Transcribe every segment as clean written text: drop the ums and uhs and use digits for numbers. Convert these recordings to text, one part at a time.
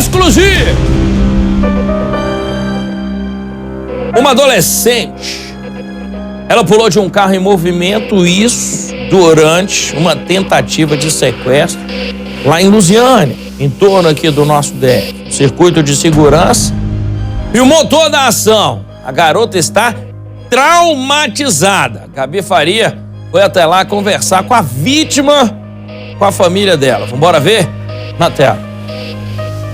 exclusivo. Uma adolescente, ela pulou de um carro em movimento, isso durante uma tentativa de sequestro lá em Lusiânia, em torno aqui do nosso DF, circuito de segurança. E o motor da ação, a garota está traumatizada. Gabi Faria foi até lá conversar com a vítima, com a família dela. Vamos ver na tela.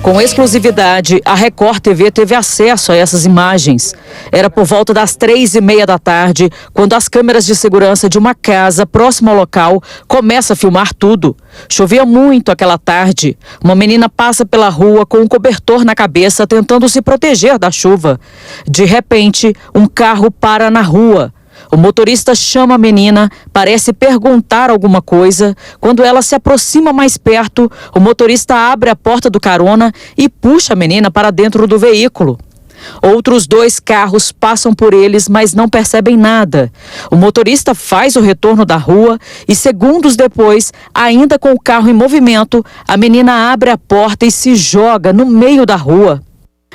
Com exclusividade, a Record TV teve acesso a essas imagens. Era por volta das 3:30 da tarde, quando as câmeras de segurança de uma casa próxima ao local começam a filmar tudo. Chovia muito aquela tarde. Uma menina passa pela rua com um cobertor na cabeça, tentando se proteger da chuva. De repente, um carro para na rua. O motorista chama a menina, parece perguntar alguma coisa. Quando ela se aproxima mais perto, o motorista abre a porta do carona e puxa a menina para dentro do veículo. Outros 2 carros passam por eles, mas não percebem nada. O motorista faz o retorno da rua e, segundos depois, ainda com o carro em movimento, a menina abre a porta e se joga no meio da rua.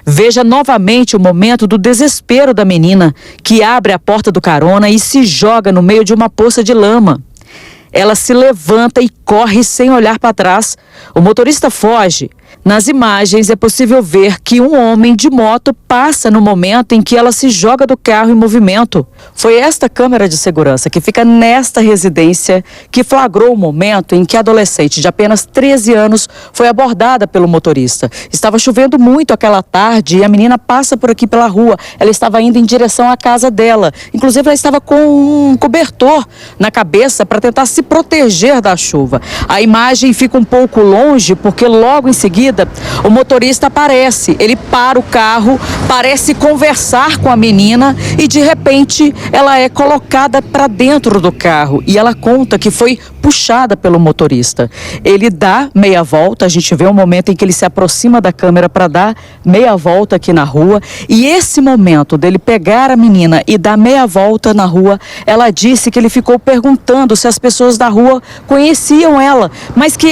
Veja novamente o momento do desespero da menina, que abre a porta do carona e se joga no meio de uma poça de lama. Ela se levanta e corre sem olhar para trás. O motorista foge. Nas imagens é possível ver que um homem de moto passa no momento em que ela se joga do carro em movimento. Foi esta câmera de segurança que fica nesta residência que flagrou o momento em que a adolescente de apenas 13 anos foi abordada pelo motorista. Estava chovendo muito aquela tarde e a menina passa por aqui pela rua. Ela estava indo em direção à casa dela. Inclusive, ela estava com um cobertor na cabeça para tentar se proteger da chuva. A imagem fica um pouco longe porque logo em seguida o motorista aparece. Ele para o carro, parece conversar com a menina e de repente ela é colocada para dentro do carro e ela conta que foi puxada pelo motorista. Ele dá meia volta, a gente vê um momento em que ele se aproxima da câmera para dar meia volta aqui na rua, e esse momento dele pegar a menina e dar meia volta na rua, ela disse que ele ficou perguntando se as pessoas da rua conheciam ela, mas que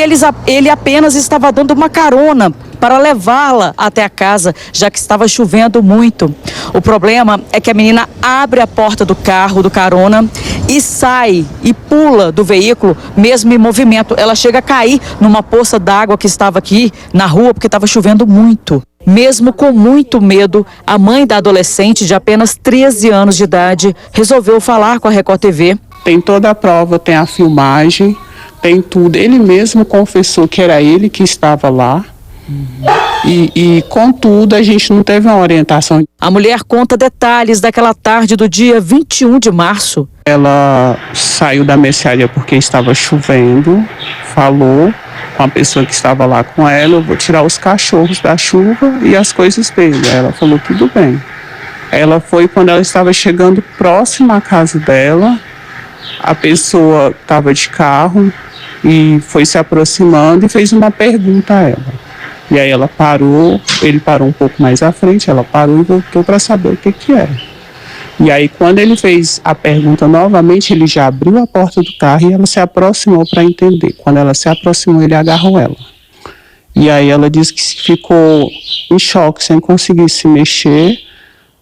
ele apenas estava dando uma carona para levá-la até a casa, já que estava chovendo muito. O problema é que a menina abre a porta do carro, do carona, e sai e pula do veículo, mesmo em movimento. Ela chega a cair numa poça d'água que estava aqui na rua, porque estava chovendo muito. Mesmo com muito medo, a mãe da adolescente, de apenas 13 anos de idade, resolveu falar com a Record TV. Tem toda a prova, tem a filmagem, tem tudo. Ele mesmo confessou que era ele que estava lá. E contudo, a gente não teve uma orientação. A mulher conta detalhes daquela tarde do dia 21 de março. Ela saiu da mercearia porque estava chovendo, falou com a pessoa que estava lá com ela: eu vou tirar os cachorros da chuva e as coisas dele. Ela falou: tudo bem. Ela foi quando ela estava chegando próxima à casa dela. A pessoa estava de carro e foi se aproximando e fez uma pergunta a ela. E aí ela parou, ele parou um pouco mais à frente, ela parou e voltou para saber o que era. E aí quando ele fez a pergunta novamente, ele já abriu a porta do carro e ela se aproximou para entender. Quando ela se aproximou, ele agarrou ela. E aí ela disse que ficou em choque, sem conseguir se mexer.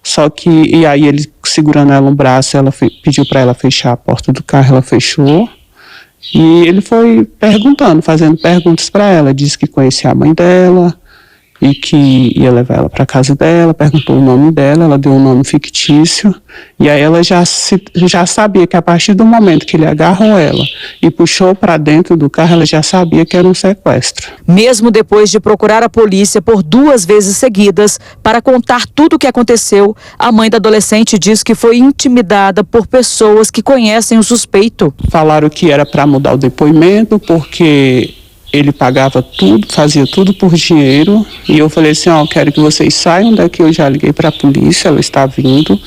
Só que, e aí ele segurando ela no braço, ela pediu para ela fechar a porta do carro, ela fechou. E ele foi perguntando, fazendo perguntas para ela. Disse que conhecia a mãe dela e que ia levar ela para casa dela. Perguntou o nome dela, ela deu um nome fictício. E aí ela já sabia que a partir do momento que ele agarrou ela e puxou para dentro do carro, ela já sabia que era um sequestro. Mesmo depois de procurar a polícia por 2 vezes seguidas para contar tudo o que aconteceu, a mãe da adolescente diz que foi intimidada por pessoas que conhecem o suspeito. Falaram que era para mudar o depoimento porque ele pagava tudo, fazia tudo por dinheiro. E eu falei assim: ó, quero que vocês saiam daqui. Eu já liguei para a polícia, ela está vindo.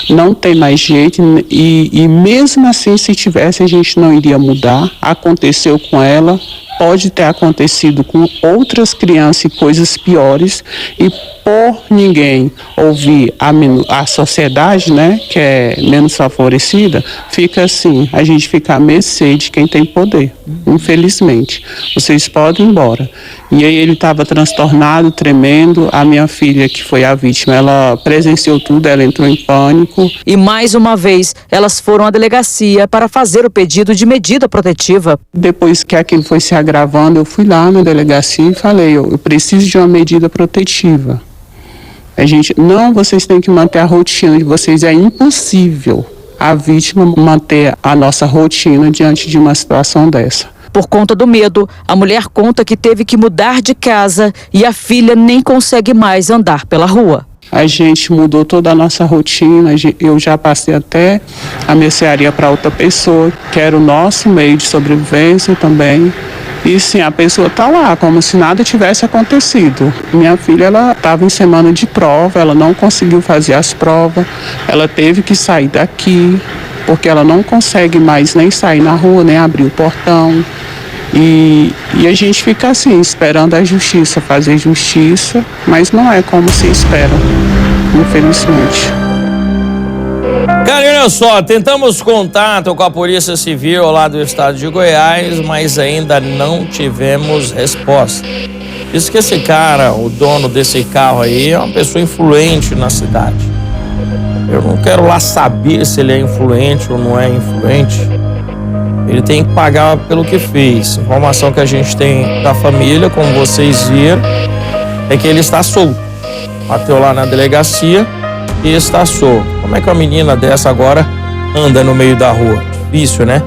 Não tem mais jeito. E mesmo assim, se tivesse, a gente não iria mudar. Aconteceu com ela, pode ter acontecido com outras crianças e coisas piores, e por ninguém ouvir a sociedade, né, que é menos favorecida, fica assim, a gente fica à mercê de quem tem poder, infelizmente. Vocês podem ir embora. E aí ele estava transtornado, tremendo. A minha filha, que foi a vítima, ela presenciou tudo, ela entrou em pânico. E mais uma vez, elas foram à delegacia para fazer o pedido de medida protetiva. Depois que aquilo foi se agravando, eu fui lá na delegacia e falei, eu preciso de uma medida protetiva. Não, vocês têm que manter a rotina de vocês, é impossível a vítima manter a nossa rotina diante de uma situação dessa. Por conta do medo, a mulher conta que teve que mudar de casa e a filha nem consegue mais andar pela rua. A gente mudou toda a nossa rotina, eu já passei até a mercearia para outra pessoa, que era o nosso meio de sobrevivência também. E sim, a pessoa está lá, como se nada tivesse acontecido. Minha filha, ela estava em semana de prova, ela não conseguiu fazer as provas, ela teve que sair daqui, porque ela não consegue mais nem sair na rua, nem abrir o portão. E a gente fica assim, esperando a justiça fazer justiça, mas não é como se espera, infelizmente. Cara, olha só, tentamos contato com a Polícia Civil lá do estado de Goiás, mas ainda não tivemos resposta. Diz que esse cara, o dono desse carro aí, é uma pessoa influente na cidade. Eu não quero lá saber se ele é influente ou não é influente. Ele tem que pagar pelo que fez. A informação que a gente tem da família, como vocês viram, é que ele está solto. Bateu lá na delegacia e está solto. Como é que uma menina dessa agora anda no meio da rua? Difícil, né?